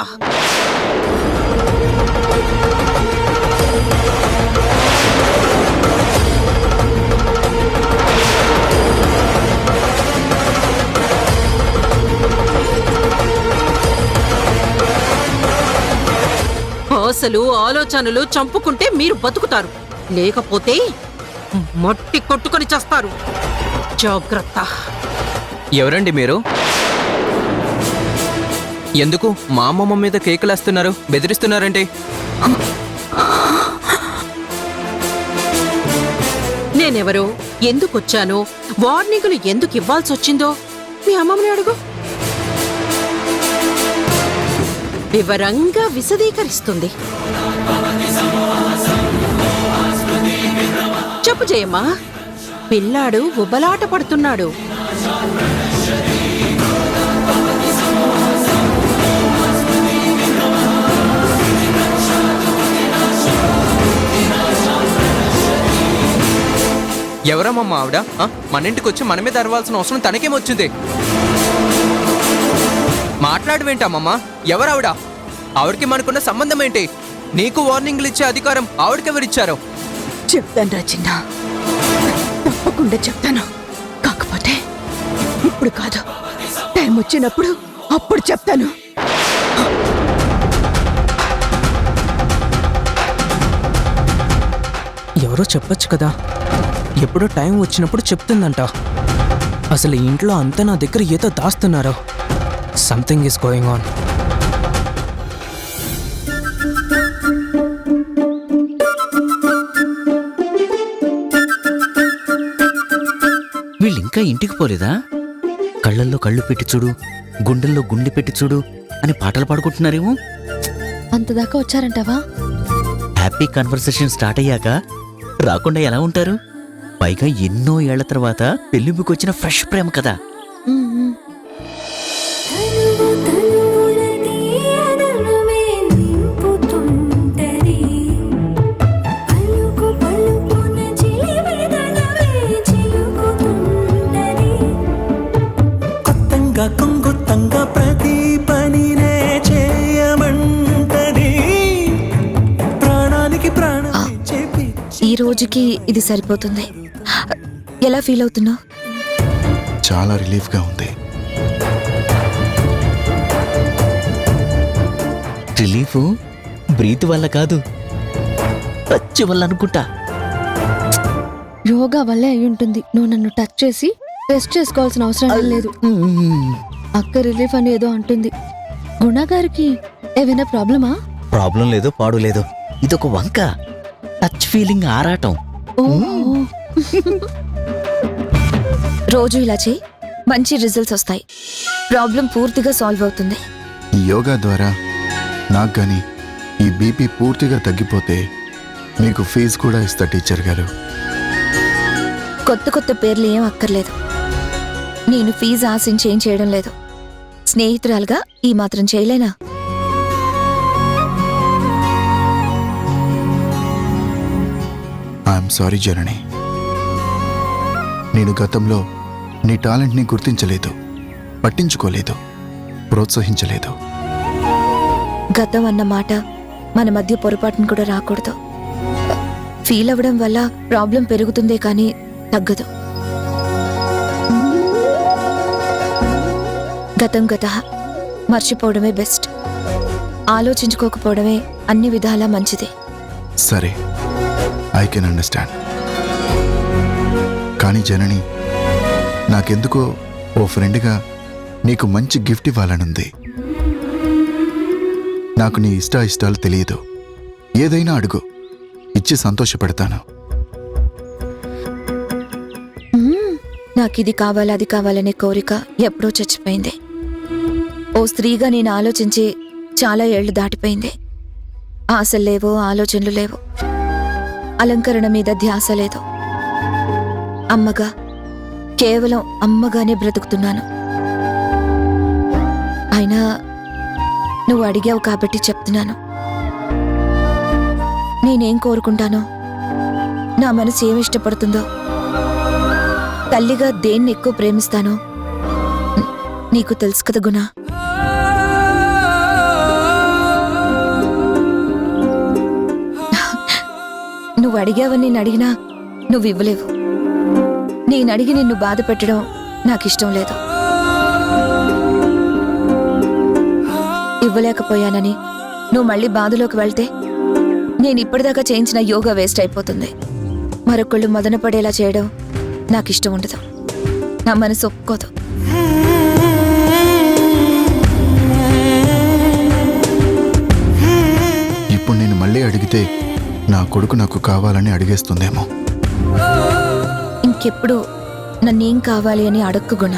ఆశలు ఆలోచనలు చంపుకుంటే మీరు బతుకుతారు, లేకపోతే మట్టి కొట్టుకొని చేస్తారు. జాగ్రత్త. ఎవరండి మీరు? ఎందుకు మా అమ్మమ్మ మీద కేకలేస్తున్నారు, బెదిరిస్తున్నారంటే? నేనెవరో, ఎందుకొచ్చానో, వార్నింగులు ఎందుకు ఇవ్వాల్సి వచ్చిందో మీ అమ్మమ్మని అడుగు. వివరంగా విశదీకరిస్తుంది. చెప్పు జయమ్మా. పిల్లాడు ఉబలాట పడుతున్నాడు. ఎవరమ్మా ఆవిడ? మన ఇంటికి వచ్చి మన మీద అరవాల్సిన అవసరం తనకేమొచ్చింది? మాట్లాడవేంటమ్మమ్మ? ఎవరావిడ? ఆవిడకి మనకున్న సంబంధం ఏంటి? నీకు వార్నింగ్లు ఇచ్చే అధికారం ఆవిడకెవరిచ్చారు? చెప్తాను రాజన్న, తప్పకుండా చెప్తాను. కాకపోతే ఇప్పుడు కాదు, టైం వచ్చినప్పుడు అప్పుడు చెప్తాను. ఎవరో చెప్పొచ్చు కదా, ఎప్పుడో టైం వచ్చినప్పుడు చెప్తుందంట. అసలు ఈ ఇంట్లో అంతా నా దగ్గర ఏదో దాస్తున్నారో. Something is going on. వీళ్ళింకా ఇంటికి పోలేదా? కళ్ళల్లో కళ్ళు పెట్టి చూడు, గుండెల్లో గుండె పెట్టి చూడు అని పాటలు పాడుకుంటున్నారేమో. అంతదాకా వచ్చారంటావా? హ్యాపీ కన్వర్సేషన్ స్టార్ట్ అయ్యాక రాకుండా ఎలా ఉంటారు? పైగా ఎన్నో ఏళ్ల తర్వాత పెళ్లింపుకొచ్చిన ఫ్రెష్ ప్రేమ కదా. కొంగుతంగా ప్రతి పనినే చేయమంటది, ప్రాణానికి ప్రాణం చెప్పి. ఈ రోజుకి ఇది సరిపోతుంది. ఎలా ఫీల్ అవుతున్నావు? చాలా రిలీఫ్గా ఉంది. రిలీఫ్ బ్రీత్ వల్ల కాదు, టచ్ వల్ల అనుకుంటా. యోగా వల్లే అయి ఉంటుంది. నువ్వు నన్ను టచ్ చేసి టెస్ట్ చేసుకోవాల్సిన అవసరం లేదు. అక్క రిలీఫ్ అని ఏదో అంటుంది. గుణగారికి ఏమైనా ప్రాబ్లమా? ప్రాబ్లం లేదు పాడు లేదు, ఇదొక వంక. టచ్ ఫీలింగ్ ఆరాటం. రోజు ఇలా చేయి, మంచి రిజల్ట్స్ వస్తాయి. ప్రాబ్లం పూర్తిగా సాల్వ్ అవుతుంది. ఈ యోగా ద్వారా నాకు కానీ ఈ బీపీ పూర్తిగా తగ్గిపోతే మీకు ఫీజు కూడా ఇస్తా టీచర్ గారు. కొత్త కొత్త పేర్లు ఏం అక్కర్లేదు. నేను ఫీజు ఆశించి ఏం చేయడం లేదు. స్నేహితురాలుగా ఈ మాత్రం చేయలేనా? ఐఎమ్ సారీ జనని. నేను గతంలో నీ టాలెంట్ని గుర్తించలేదు, పట్టించుకోలేదు, ప్రోత్సహించలేదు. గతం అన్న మాట మన మధ్య పొరపాటును కూడా రాకూడదు. ఫీల్ అవ్వడం వల్ల ప్రాబ్లం పెరుగుతుందే కానీ తగ్గదు. గతం గతః, మర్చిపోవడమే బెస్ట్. ఆలోచించుకోకపోవడమే అన్ని విధాలా మంచిది. సరే, ఐ కెన్ అండర్స్టాండ్. కానీ జనని, నాకెందుకో ఓ ఫ్రెండ్గా నీకు మంచి గిఫ్ట్ ఇవ్వాలనుంది. నాకు నీ ఇష్టాలు తెలియదు. ఏదైనా అడుగు, ఇచ్చి సంతోషపెడతాను. నాకిది కావాలి అది కావాలనే కోరిక ఎప్పుడో చచ్చిపోయింది. ఓ స్త్రీగా నేను ఆలోచించి చాలా ఏళ్లు దాటిపోయింది. ఆశలు లేవు, ఆలోచనలు లేవు, అలంకరణ మీద ధ్యాస లేదు. అమ్మగా, కేవలం అమ్మగానే బ్రతుకుతున్నాను. అయినా నువ్వు అడిగావు కాబట్టి చెప్తున్నాను. నేనేం కోరుకుంటానో, నా మనసు ఏమి ఇష్టపడుతుందో, తల్లిగా దేన్ని ఎక్కువ ప్రేమిస్తానో నీకు తెలుసు కదా గుణ. నువ్వు అడిగావని నేను అడిగినా నువ్వు ఇవ్వలేవు. నేను అడిగి నిన్ను బాధ పెట్టడం నాకిష్టం లేదు. ఇవ్వలేకపోయానని నువ్వు మళ్ళీ బాధలోకి వెళ్తే నేను ఇప్పటిదాకా చేయించిన యోగా వేస్ట్ అయిపోతుంది. మరొకళ్ళు మదన పడేలా చేయడం నాకిష్టం ఉండదు. నా మనసు ఒప్పుకోదు. ఇప్పుడు నేను మళ్ళీ అడిగితే నా కొడుకు నాకు కావాలని అడిగేస్తుందేమో. ఇంకెప్పుడు నన్నేం కావాలి అని అడక్కు గుణ.